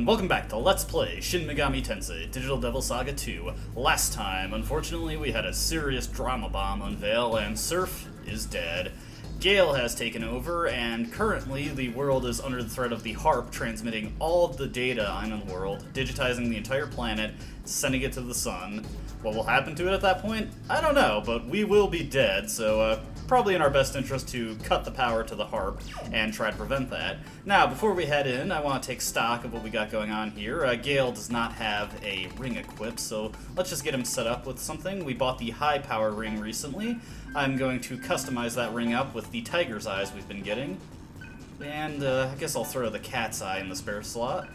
and welcome back to Let's Play Shin Megami Tensei Digital Devil Saga 2. Last time, unfortunately, we had a serious drama bomb unveil, and Surf is dead. Gale has taken over, and currently the world is under the threat of the Harp transmitting all of the data on the world, digitizing the entire planet, sending it to the sun. What will happen to it at that point? I don't know, but we will be dead, so probably in our best interest to cut the power to the Harp and try to prevent that. Now, before we head in, I want to take stock of what we got going on here. Gale does not have a ring equipped, so let's just get him set up with something. We bought the high power ring recently. I'm going to customize that ring up with the tiger's eyes we've been getting. And I guess I'll throw the cat's eye in the spare slot.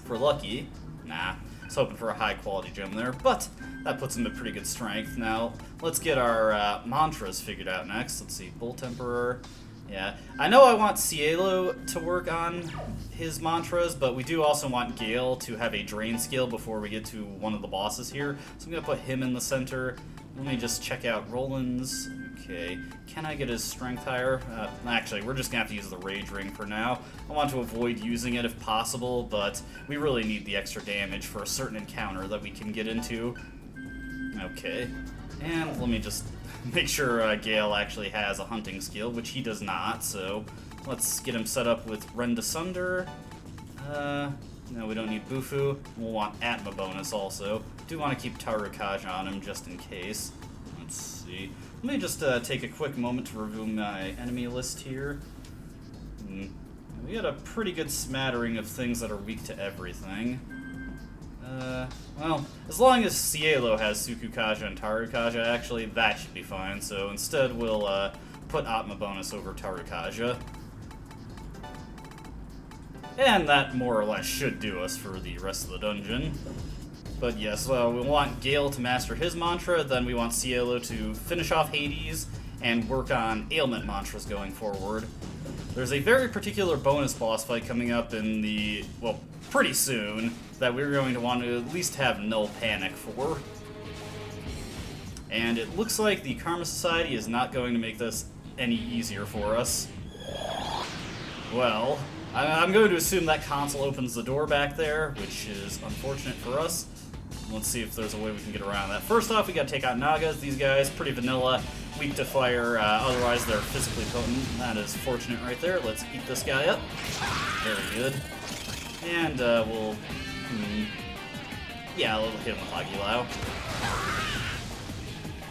For lucky, nah. I was hoping for a high quality gem there, but that puts him at pretty good strength. Now, let's get our mantras figured out next. Let's see, Bolt Emperor. Yeah, I know I want Cielo to work on his mantras, but we do also want Gale to have a drain skill before we get to one of the bosses here. So I'm going to put him in the center. Let me just check out Roland's. Okay, can I get his strength higher? Actually, we're just going to have to use the Rage Ring for now. I want to avoid using it if possible, but we really need the extra damage for a certain encounter that we can get into. Okay, and let me just make sure Gale actually has a hunting skill, which he does not, so let's get him set up with Rend Asunder. No, we don't need Bufu. We'll want Atma bonus also. Do want to keep Tarukaja on him just in case. Let's see. Let me just take a quick moment to review my enemy list here. We got a pretty good smattering of things that are weak to everything. Well, as long as Cielo has Sukukaja and Tarukaja, actually, that should be fine. So instead, we'll put Atma bonus over Tarukaja. And that more or less should do us for the rest of the dungeon. But yes, we want Gale to master his mantra, then we want Cielo to finish off Hades and work on ailment mantras going forward. There's a very particular bonus boss fight coming up in the, well, pretty soon, that we're going to want to at least have Null Panic for. And it looks like the Karma Society is not going to make this any easier for us. Well, I'm going to assume that console opens the door back there, which is unfortunate for us. Let's see if there's a way we can get around that. First off, we gotta take out Nagas. These guys, pretty vanilla, weak to fire, otherwise they're physically potent. That is fortunate right there. Let's eat this guy up. Very good. And we'll hit him with Agilao.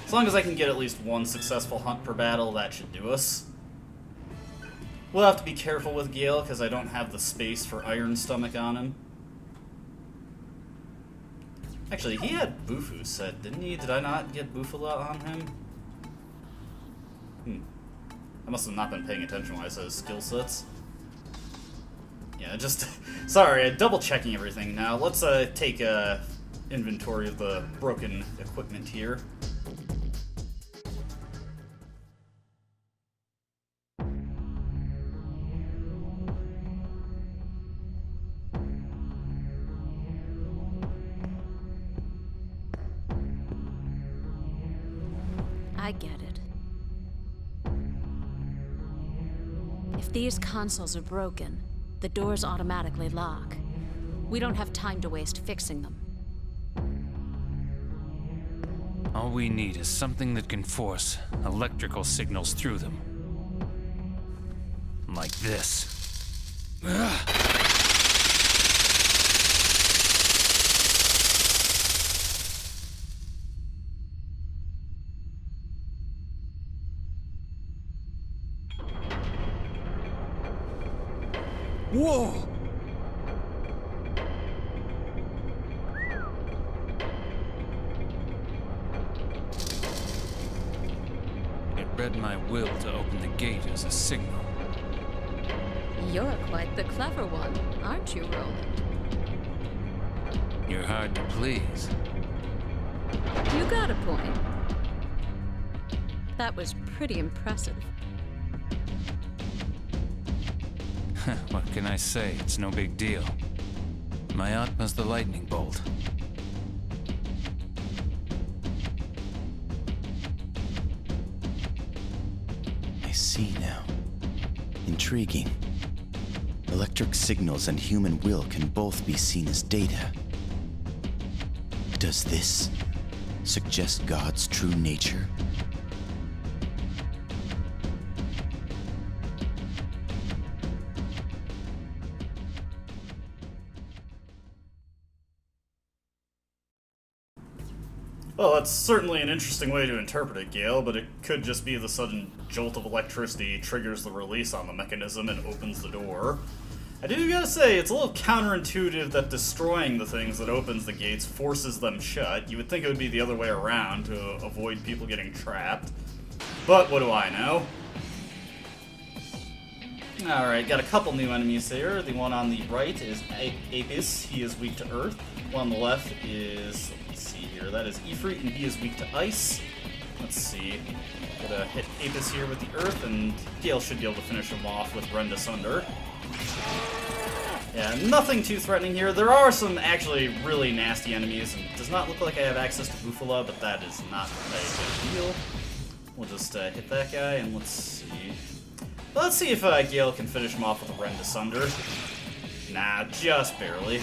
As long as I can get at least one successful hunt per battle, that should do us. We'll have to be careful with Gale, because I don't have the space for Iron Stomach on him. Actually, he had Bufu set, didn't he? Did I not get Bufula on him? I must have not been paying attention when I said skill sets. Yeah, just... sorry, double checking everything now. Let's take inventory of the broken equipment here. I get it. If these consoles are broken, the doors automatically lock. We don't have time to waste fixing them. All we need is something that can force electrical signals through them. Like this. Whoa! It read my will to open the gate as a signal. You're quite the clever one, aren't you, Roland? You're hard to please. You got a point. That was pretty impressive. What can I say? It's no big deal. My Atma's the lightning bolt. I see now. Intriguing. Electric signals and human will can both be seen as data. Does this suggest God's true nature? Well, that's certainly an interesting way to interpret it, Gale, but it could just be the sudden jolt of electricity triggers the release on the mechanism and opens the door. I do gotta say, it's a little counterintuitive that destroying the things that opens the gates forces them shut. You would think it would be the other way around to avoid people getting trapped. But what do I know? Alright, got a couple new enemies here. The one on the right is Apis. He is weak to earth. One on the left is... here. That is Ifrit, and he is weak to ice. Let's see. Gotta hit Apis here with the earth, and Gale should be able to finish him off with Rend Asunder. Yeah, nothing too threatening here. There are some actually really nasty enemies, and it does not look like I have access to Bufala, but that is not a big deal. We'll just hit that guy, and let's see. Let's see if Gale can finish him off with a Rend Asunder. Nah, just barely.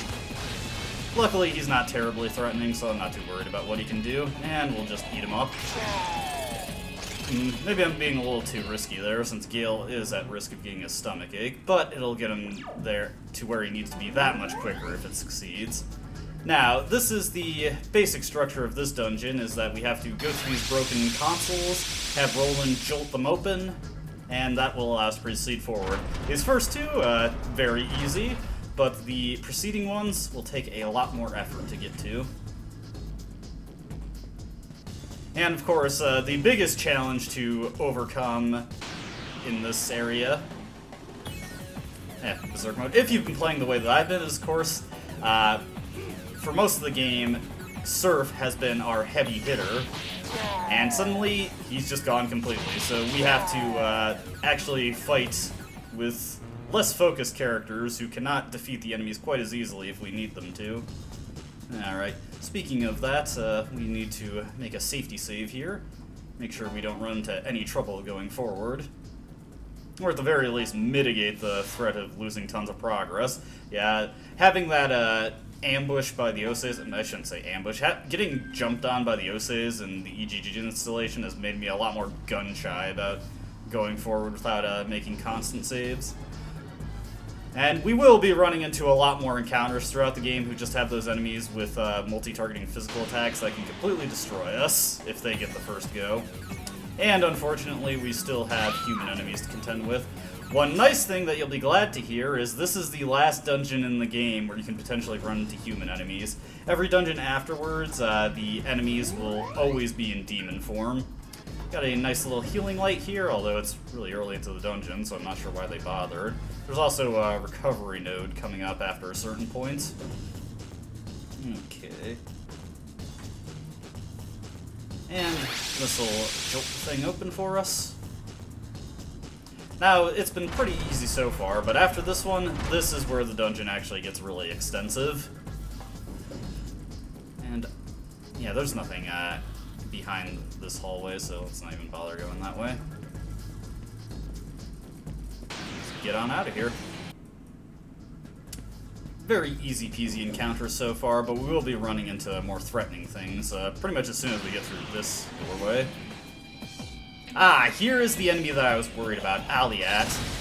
Luckily, he's not terribly threatening, so I'm not too worried about what he can do, and we'll just eat him up. Maybe I'm being a little too risky there, since Gale is at risk of getting a stomach ache, but it'll get him there to where he needs to be that much quicker if it succeeds. Now, this is the basic structure of this dungeon, is that we have to go through these broken consoles, have Roland jolt them open, and that will allow us to proceed forward. These first two, very easy. But the preceding ones will take a lot more effort to get to. And of course, the biggest challenge to overcome in this area, Berserk mode, if you've been playing the way that I've been, is of course, for most of the game, Surf has been our heavy hitter, and suddenly he's just gone completely. So we have to actually fight with less focused characters who cannot defeat the enemies quite as easily if we need them to. Alright, speaking of that, we need to make a safety save here. Make sure we don't run into any trouble going forward. Or at the very least, mitigate the threat of losing tons of progress. Yeah, having that ambush by the Oseis, and I shouldn't say ambush, getting jumped on by the Oseis and the EGG installation has made me a lot more gun-shy about going forward without making constant saves. And we will be running into a lot more encounters throughout the game who just have those enemies with multi-targeting physical attacks that can completely destroy us if they get the first go. And unfortunately, we still have human enemies to contend with. One nice thing that you'll be glad to hear is this is the last dungeon in the game where you can potentially run into human enemies. Every dungeon afterwards, the enemies will always be in demon form. Got a nice little healing light here, although it's really early into the dungeon, so I'm not sure why they bothered. There's also a recovery node coming up after a certain point. Okay. And this will jolt the thing open for us. Now, it's been pretty easy so far, but after this one, this is where the dungeon actually gets really extensive. And, yeah, there's nothing behind this hallway, so let's not even bother going that way. Let's get on out of here. Very easy peasy encounter so far, but we will be running into more threatening things pretty much as soon as we get through this doorway. Ah, here is the enemy that I was worried about, Aliat.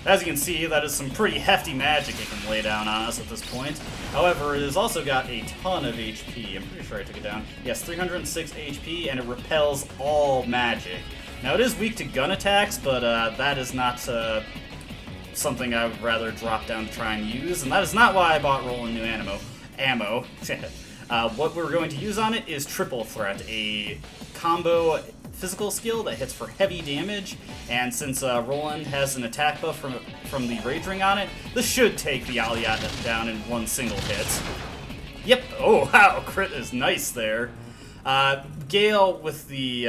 As you can see, that is some pretty hefty magic it can lay down on us at this point. However, it has also got a ton of HP. I'm pretty sure I took it down. Yes, 306 HP, and it repels all magic. Now, it is weak to gun attacks, but that is not something I would rather drop down to try and use, and that is not why I bought Roland new ammo. What we're going to use on it is Triple Threat, a combo physical skill that hits for heavy damage, and since Roland has an attack buff from the Rage Ring on it, this should take the Aliat down in one single hit. Yep, oh wow, crit is nice there. Gale with the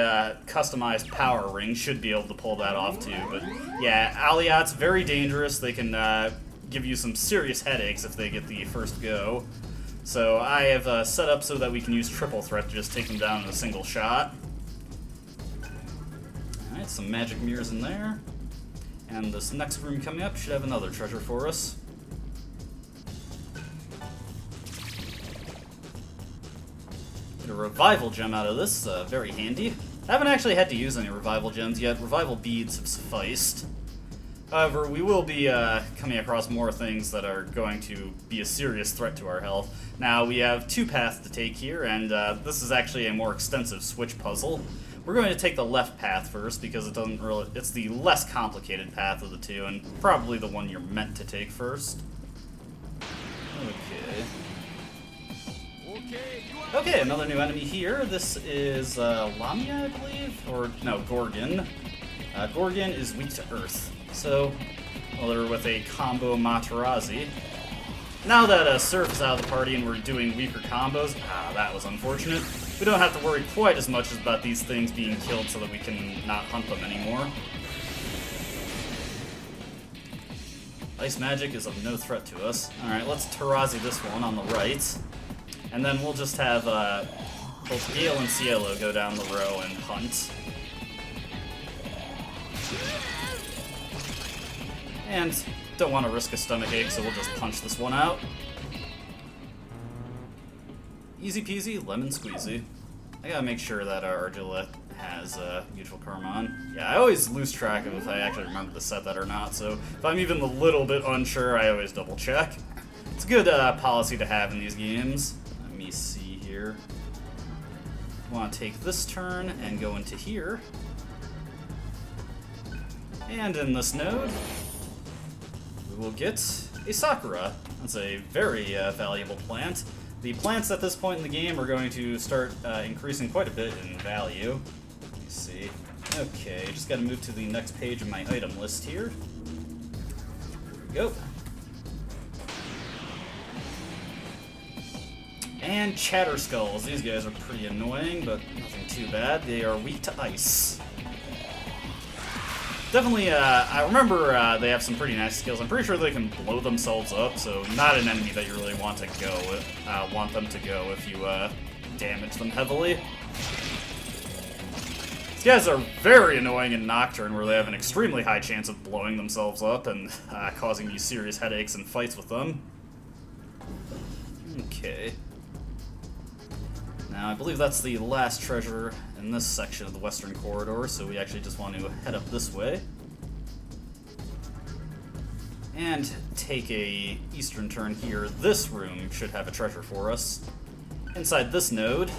customized power ring should be able to pull that off too, but yeah, Aliat's very dangerous. They can give you some serious headaches if they get the first go. So I have set up so that we can use Triple Threat to just take them down in a single shot. Alright, some magic mirrors in there. And this next room coming up should have another treasure for us. revival gem out of this, very handy. I haven't actually had to use any revival gems yet. Revival beads have sufficed. However, we will be coming across more things that are going to be a serious threat to our health. Now, we have two paths to take here, and this is actually a more extensive switch puzzle. We're going to take the left path first because it's the less complicated path of the two, and probably the one you're meant to take first. Okay, another new enemy here. This is Lamia, I believe? Or, no, Gorgon. Gorgon is weak to Earth. So, well, they're with a combo Materazzi. Now that Surf is out of the party and we're doing weaker combos, that was unfortunate. We don't have to worry quite as much about these things being killed so that we can not hunt them anymore. Ice magic is of no threat to us. Alright, let's Tarazi this one on the right. And then we'll just have both Gale and Cielo go down the row and hunt. And don't want to risk a stomachache, so we'll just punch this one out. Easy peasy, lemon squeezy. I gotta make sure that our Argilla has Mutual Karma on. Yeah, I always lose track of if I actually remember to set that or not, so if I'm even a little bit unsure, I always double check. It's a good policy to have in these games. Let me see here. I want to take this turn and go into here. And in this node, we will get a Sakura. That's a very valuable plant. The plants at this point in the game are going to start increasing quite a bit in value. Let me see. Okay, just gotta move to the next page of my item list here. There we go. And Chatter Skulls. These guys are pretty annoying, but nothing too bad. They are weak to ice. Definitely, I remember they have some pretty nice skills. I'm pretty sure they can blow themselves up, so not an enemy that you really want to go with, want them to go if you damage them heavily. These guys are very annoying in Nocturne, where they have an extremely high chance of blowing themselves up and causing you serious headaches and fights with them. Okay. Now, I believe that's the last treasure in this section of the Western Corridor, so we actually just want to head up this way. And take a eastern turn here. This room should have a treasure for us. Inside this node,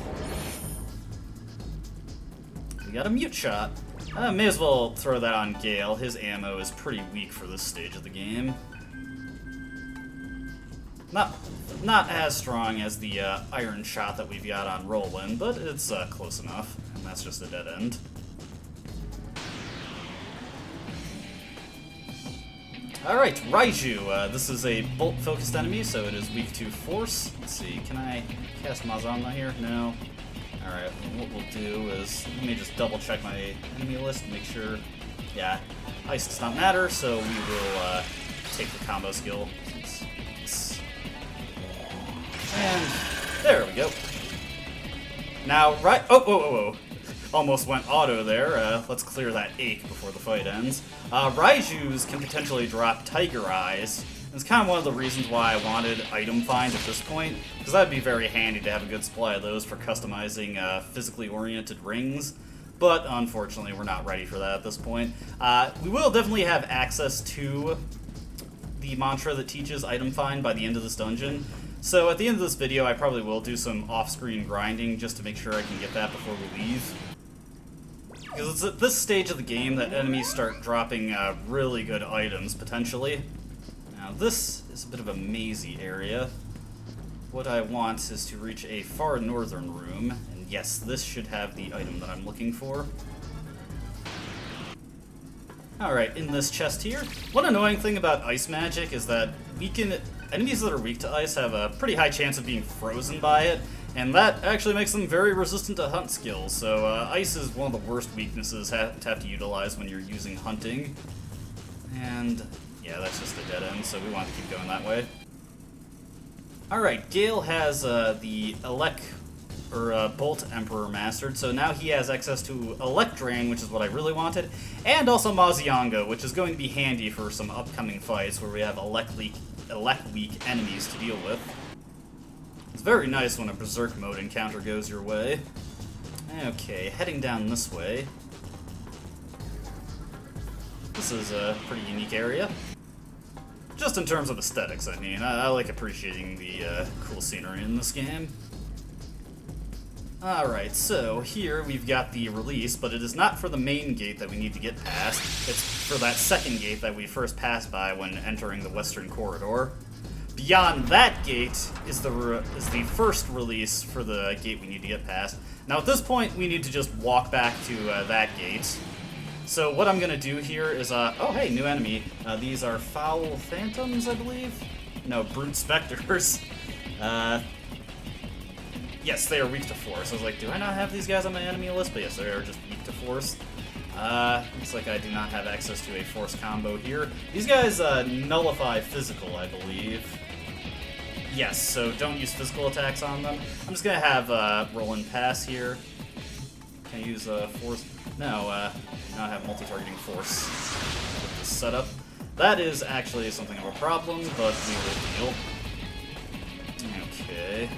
we got a mute shot. May as well throw that on Gale. His ammo is pretty weak for this stage of the game. Not as strong as the iron shot that we've got on Roland, but it's close enough, and that's just a dead end. Alright, Raiju. This is a bolt-focused enemy, so it is weak to force. Let's see, can I cast Mazama here? No. Alright, what we'll do is, let me just double-check my enemy list to make sure. Yeah, ice does not matter, so we will take the combo skill. And there we go. Now, right. Oh. Almost went auto there. Let's clear that ache before the fight ends. Raiju's can potentially drop Tiger Eyes. It's kind of one of the reasons why I wanted item find at this point, because that'd be very handy to have a good supply of those for customizing physically oriented rings. But unfortunately, we're not ready for that at this point. We will definitely have access to the mantra that teaches item find by the end of this dungeon. So at the end of this video, I probably will do some off-screen grinding just to make sure I can get that before we leave. Because it's at this stage of the game that enemies start dropping really good items, potentially. Now this is a bit of a mazy area. What I want is to reach a far northern room, and yes, this should have the item that I'm looking for. Alright, in this chest here, one annoying thing about ice magic is that enemies that are weak to ice have a pretty high chance of being frozen by it, and that actually makes them very resistant to hunt skills, so ice is one of the worst weaknesses to have to utilize when you're using hunting. And yeah, that's just a dead end, so we want to keep going that way. Alright, Gale has the Bolt Emperor mastered, so now he has access to Electrain, which is what I really wanted, and also Mazionga, which is going to be handy for some upcoming fights where we have elect weak enemies to deal with. It's very nice when a Berserk mode encounter goes your way. Okay, heading down this way. This is a pretty unique area. Just in terms of aesthetics, I mean. I like appreciating the cool scenery in this game. Alright, so here we've got the release, but it is not for the main gate that we need to get past. It's for that second gate that we first passed by when entering the Western Corridor. Beyond that gate is the first release for the gate we need to get past. Now at this point, we need to just walk back to that gate. So what I'm going to do here is, oh hey, new enemy. These are Foul Phantoms, I believe? No, Brute Spectres. Yes, they are weak to force. I was like, do I not have these guys on my enemy list? But yes, they are just weak to force. Looks like I do not have access to a force combo here. These guys nullify physical, I believe. Yes, so don't use physical attacks on them. I'm just going to have roll and pass here. Can I use force? No, I don't have multi-targeting force with this setup. That is actually something of a problem, but we will deal. Okay.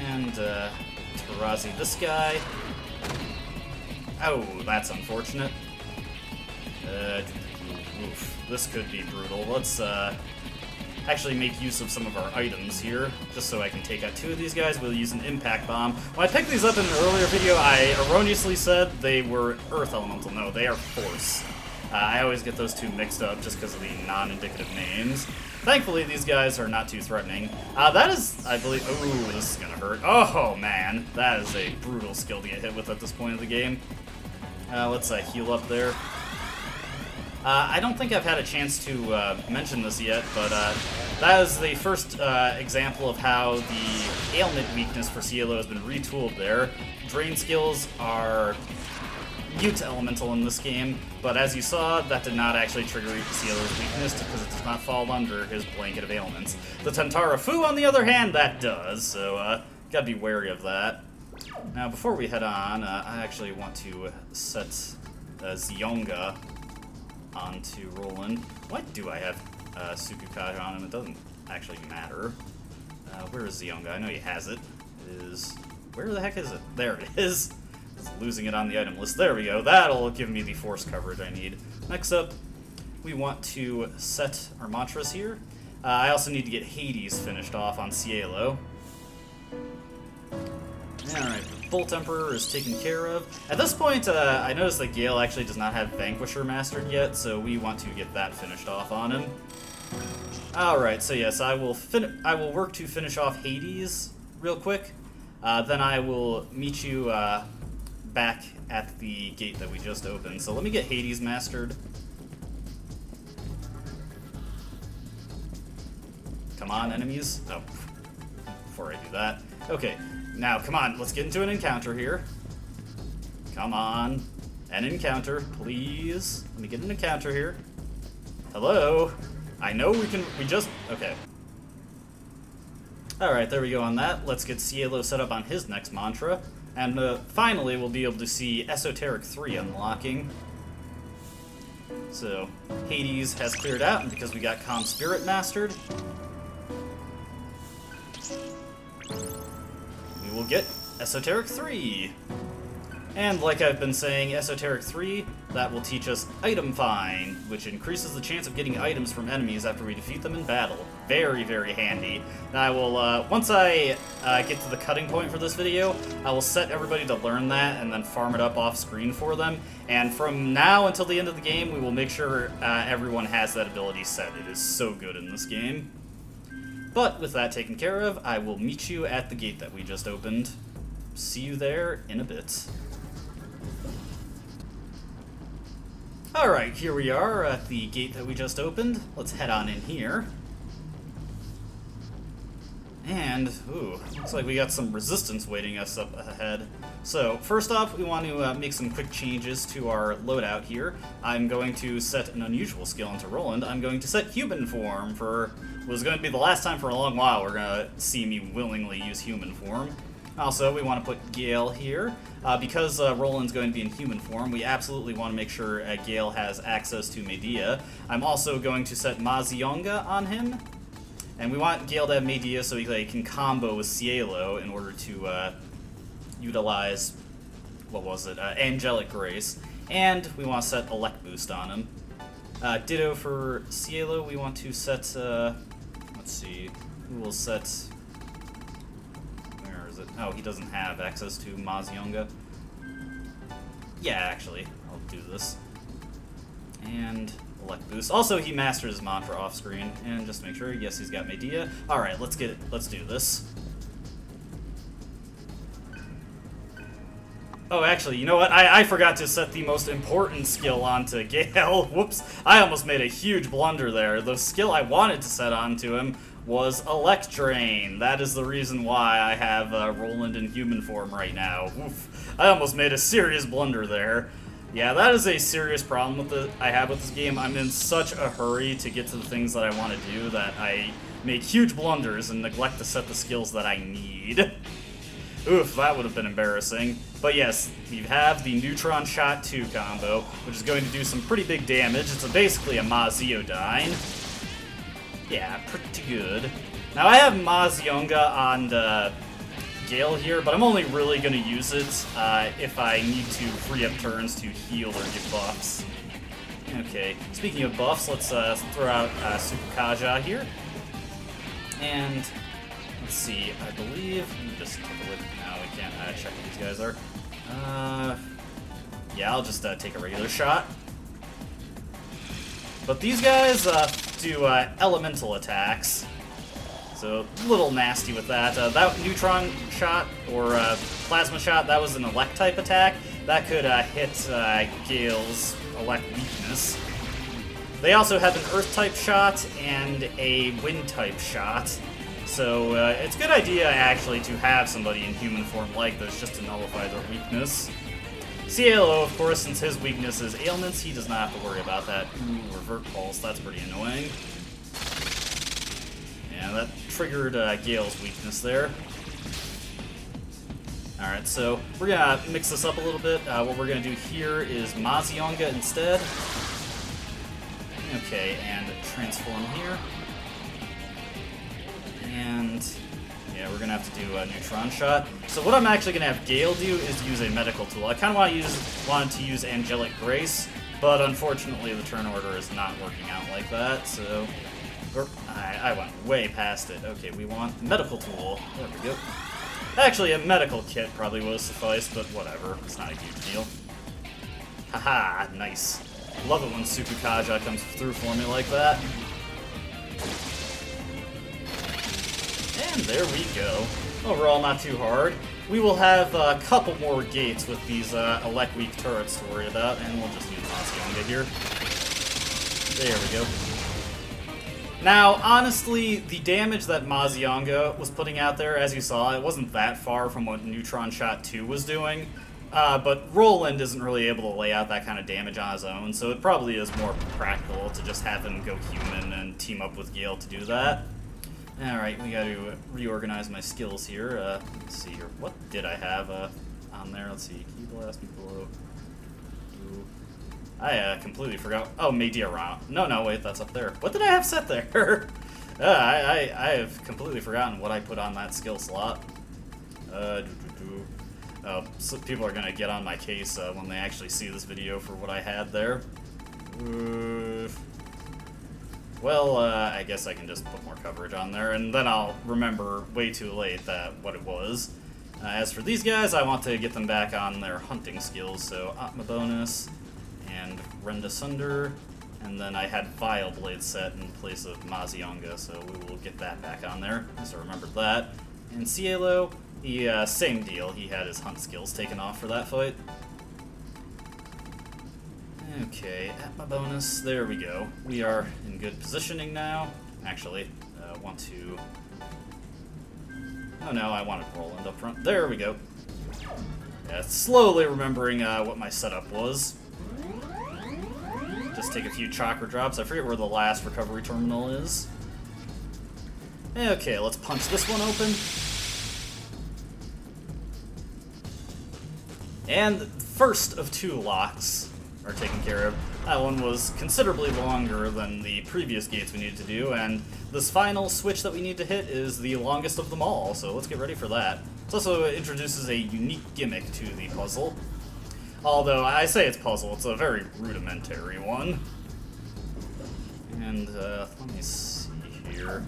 And, Tarazi this guy. Oh, that's unfortunate. Oof, this could be brutal. Let's, actually make use of some of our items here, just so I can take out two of these guys. We'll use an impact bomb. When I picked these up in an earlier video, I erroneously said they were earth elemental. No, they are force. I always get those two mixed up just because of the non-indicative names. Thankfully, these guys are not too threatening. That is, I believe... Ooh, this is gonna hurt. Oh, man. That is a brutal skill to get hit with at this point of the game. Let's heal up there. I don't think I've had a chance to mention this yet, but that is the first example of how the ailment weakness for Cielo has been retooled there. Drain skills are mute elemental in this game, but as you saw, that did not actually trigger Cielo's weakness because it does not fall under his blanket of ailments. The Tantara Fu, on the other hand, that does, so gotta be wary of that. Now, before we head on, I actually want to set Zionga onto Roland. Why do I have Sukukai on him? It doesn't actually matter. Where is Zionga? I know he has it. It is... Where the heck is it? There it is. Losing it on the item list. There we go. That'll give me the force coverage I need. Next up, we want to set our mantras here. I also need to get Hades finished off on Cielo. Alright, Bolt Emperor is taken care of. At this point, I noticed that Gale actually does not have Vanquisher mastered yet, so we want to get that finished off on him. Alright, so yes, I will work to finish off Hades real quick. Then I will meet you back at the gate that we just opened. So let me get Hades mastered. Come on, enemies. Oh, before I do that. Okay. Now, come on, let's get into an encounter here. Come on. An encounter, please. Let me get an encounter here. Hello? I know we just... Okay. Alright, there we go on that. Let's get Cielo set up on his next mantra. And finally, we'll be able to see Esoteric 3 unlocking. So, Hades has cleared out, and because we got Calm Spirit mastered, we will get Esoteric 3. And like I've been saying, Esoteric 3, that will teach us Item Find, which increases the chance of getting items from enemies after we defeat them in battle. Very, very handy. Now I will, once I get to the cutting point for this video, I will set everybody to learn that and then farm it up off screen for them. And from now until the end of the game, we will make sure everyone has that ability set. It is so good in this game. But with that taken care of, I will meet you at the gate that we just opened. See you there in a bit. Alright, here we are at the gate that we just opened. Let's head on in here. And, ooh, looks like we got some resistance waiting us up ahead. So, first off, we want to make some quick changes to our loadout here. I'm going to set an unusual skill into Roland. I'm going to set human form for... was going to be the last time for a long while we're going to see me willingly use human form. Also, we want to put Gale here. Because Roland's going to be in human form, we absolutely want to make sure Gale has access to Medea. I'm also going to set Mazionga on him. And we want Gale to have Medea so he can combo with Cielo in order to utilize, what was it, Angelic Grace. And we want to set Elect Boost on him. Ditto for Cielo, we want to set, let's see, we will set, where is it? Oh, he doesn't have access to Mazionga. Yeah, actually, I'll do this. And Elect Boost. Also, he masters his mantra off screen. And just make sure, yes, he's got Medea. Alright, let's do this. Oh, actually, you know what? I forgot to set the most important skill onto Gale. Whoops. I almost made a huge blunder there. The skill I wanted to set onto him was Electrain. That is the reason why I have Roland in human form right now. Oof. I almost made a serious blunder there. Yeah, that is a serious problem I have with this game. I'm in such a hurry to get to the things that I want to do that I make huge blunders and neglect to set the skills that I need. Oof, that would have been embarrassing. But yes, we have the Neutron Shot 2 combo, which is going to do some pretty big damage. It's basically a Maziodyne. Yeah, pretty good. Now I have Mazionga on the Gale here, but I'm only really going to use it if I need to free up turns to heal or give buffs. Okay, speaking of buffs, let's throw out Sukukaja here. And let's see, I believe, let me just take a look. No, we can't check what these guys are. Yeah, I'll just take a regular shot. But these guys do elemental attacks. So, a little nasty with that. That neutron shot, or plasma shot, that was an elect-type attack. That could hit Gale's elect weakness. They also have an earth-type shot and a wind-type shot. So, it's a good idea, actually, to have somebody in human form like this, just to nullify their weakness. Cielo, of course, since his weakness is ailments, he does not have to worry about that. Ooh, revert pulse, that's pretty annoying. Yeah, that triggered Gale's weakness there. Alright, so we're gonna mix this up a little bit. What we're gonna do here is Mazionga instead. Okay, and transform here. And yeah, we're gonna have to do a neutron shot. So what I'm actually gonna have Gale do is use a medical tool. I kind of wanted to use Angelic Grace, but unfortunately the turn order is not working out like that. So I went way past it. Okay, we want medical tool. There we go. Actually, a medical kit probably would have sufficed, but whatever. It's not a huge deal. Haha, nice. Love it when Sukukaja comes through for me like that. And there we go. Overall, not too hard. We will have a couple more gates with these elect weak turrets to worry about, and we'll just use Mazionga here. There we go. Now, honestly, the damage that Mazionga was putting out there, as you saw, it wasn't that far from what Neutron Shot 2 was doing. But Roland isn't really able to lay out that kind of damage on his own, so it probably is more practical to just have him go human and team up with Gale to do that. Alright, we gotta reorganize my skills here. Let's see here. What did I have on there? Let's see. Key Blast, Below. I completely forgot. Oh, Medea round. No, wait, that's up there. What did I have set there? I have completely forgotten what I put on that skill slot. So people are gonna get on my case when they actually see this video for what I had there. Well, I guess I can just put more coverage on there, and then I'll remember way too late what it was. As for these guys, I want to get them back on their hunting skills, so Atma bonus, and Rend Asunder, and then I had Vile Blade set in place of Mazionga, so we will get that back on there, so remember that. And Cielo, same deal, he had his hunt skills taken off for that fight. Okay, Atma bonus, there we go. We are in good positioning now. Actually, want to... Oh no, I wanted Roland up front. There we go. Yeah, slowly remembering what my setup was. Just take a few chakra drops. I forget where the last recovery terminal is. Okay, let's punch this one open. And first of two locks. are taken care of. That one was considerably longer than the previous gates we needed to do, and this final switch that we need to hit is the longest of them all, so let's get ready for that. It also introduces a unique gimmick to the puzzle. Although, I say it's puzzle, it's a very rudimentary one. And, let me see here.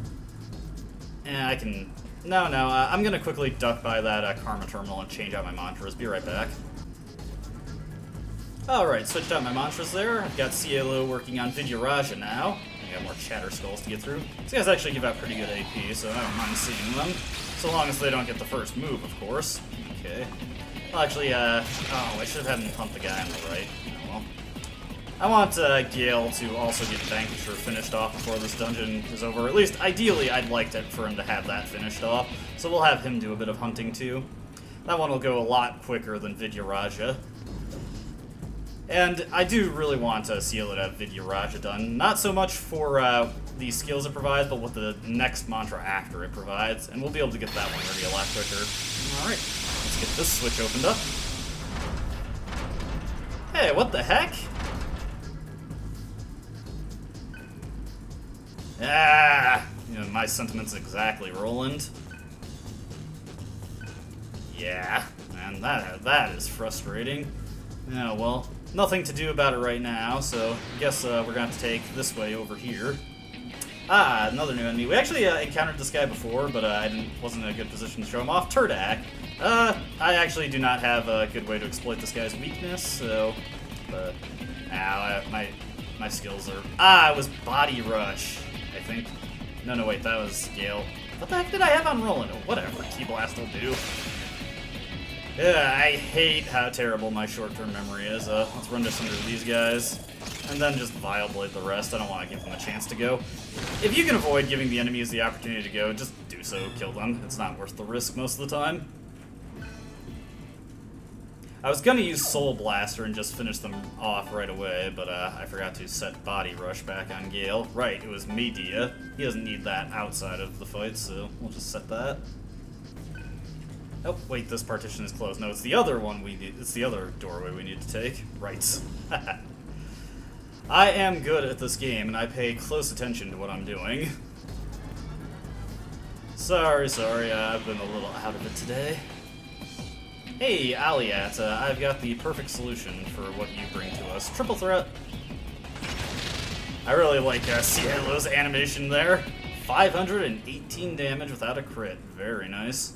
I can... No, I'm gonna quickly duck by that Karma Terminal and change out my mantras. Be right back. Alright, switched out my mantras there. I've got Cielo working on Vidyaraja now. I got more Chatter Skulls to get through. These guys actually give out pretty good AP, so I don't mind seeing them. So long as they don't get the first move, of course. Okay. Well, actually, oh, I should have had him pump the guy on the right. Oh, well. I want Gale to also get Vanquisher finished off before this dungeon is over. At least, ideally, I'd like for him to have that finished off. So we'll have him do a bit of hunting, too. That one will go a lot quicker than Vidyaraja. And I do really want Cielo to have Vidyaraja done. Not so much for the skills it provides, but what the next mantra after it provides. And we'll be able to get that one ready a lot quicker. Alright, let's get this switch opened up. Hey, what the heck? Ah! You know, my sentiments exactly, Roland. Yeah, man, that is frustrating. Yeah, well, nothing to do about it right now, so I guess we're going to have to take this way over here. Ah, another new enemy. We actually encountered this guy before, but I wasn't in a good position to show him off. Turdak. I actually do not have a good way to exploit this guy's weakness, so... my skills are... Ah, it was Body Rush, I think. No, wait, that was Gale. What the heck did I have on Roland? Oh, whatever, Ki Blast will do. Yeah, I hate how terrible my short-term memory is. Let's run just under these guys, and then just Vile Blade the rest. I don't want to give them a chance to go. If you can avoid giving the enemies the opportunity to go, just do so, kill them. It's not worth the risk most of the time. I was gonna use Soul Blaster and just finish them off right away, but I forgot to set Body Rush back on Gale. Right, it was Medea. He doesn't need that outside of the fight, so we'll just set that. Oh, wait, this partition is closed. No, it's the other one we need. It's the other doorway we need to take. Right. I am good at this game, and I pay close attention to what I'm doing. Sorry, I've been a little out of it today. Hey, Aliat, I've got the perfect solution for what you bring to us. Triple threat. I really like Cielo's animation there. 518 damage without a crit. Very nice.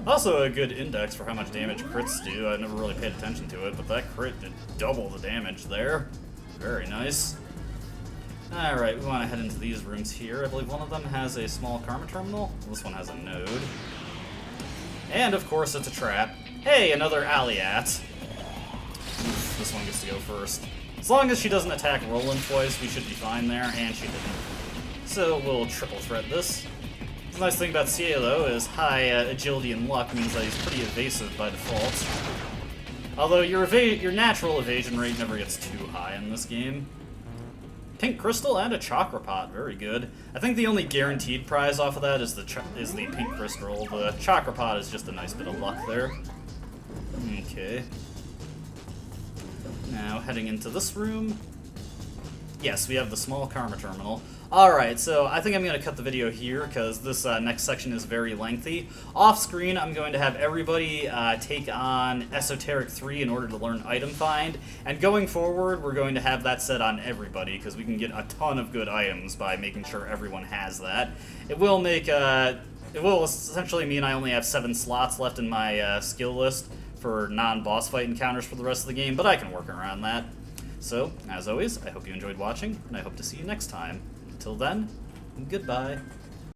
Also a good index for how much damage crits do. I never really paid attention to it, but that crit did double the damage there. Very nice. Alright, we want to head into these rooms here. I believe one of them has a small Karma Terminal. This one has a node. And, of course, it's a trap. Hey, another Aliat. Oof, this one gets to go first. As long as she doesn't attack Roland twice, we should be fine there, and she didn't. So we'll triple threat this. The nice thing about Cielo is high agility and luck means that he's pretty evasive by default. Although your natural evasion rate never gets too high in this game. Pink Crystal and a Chakra Pot, very good. I think the only guaranteed prize off of that is the Pink Crystal. The Chakra Pot is just a nice bit of luck there. Okay. Now heading into this room. Yes, we have the small Karma Terminal. Alright, so I think I'm going to cut the video here because this next section is very lengthy. Off screen, I'm going to have everybody take on Esoteric 3 in order to learn Item Find. And going forward, we're going to have that set on everybody because we can get a ton of good items by making sure everyone has that. It will make, it will essentially mean I only have 7 slots left in my skill list for non-boss fight encounters for the rest of the game, but I can work around that. So, as always, I hope you enjoyed watching, and I hope to see you next time. Until then, goodbye.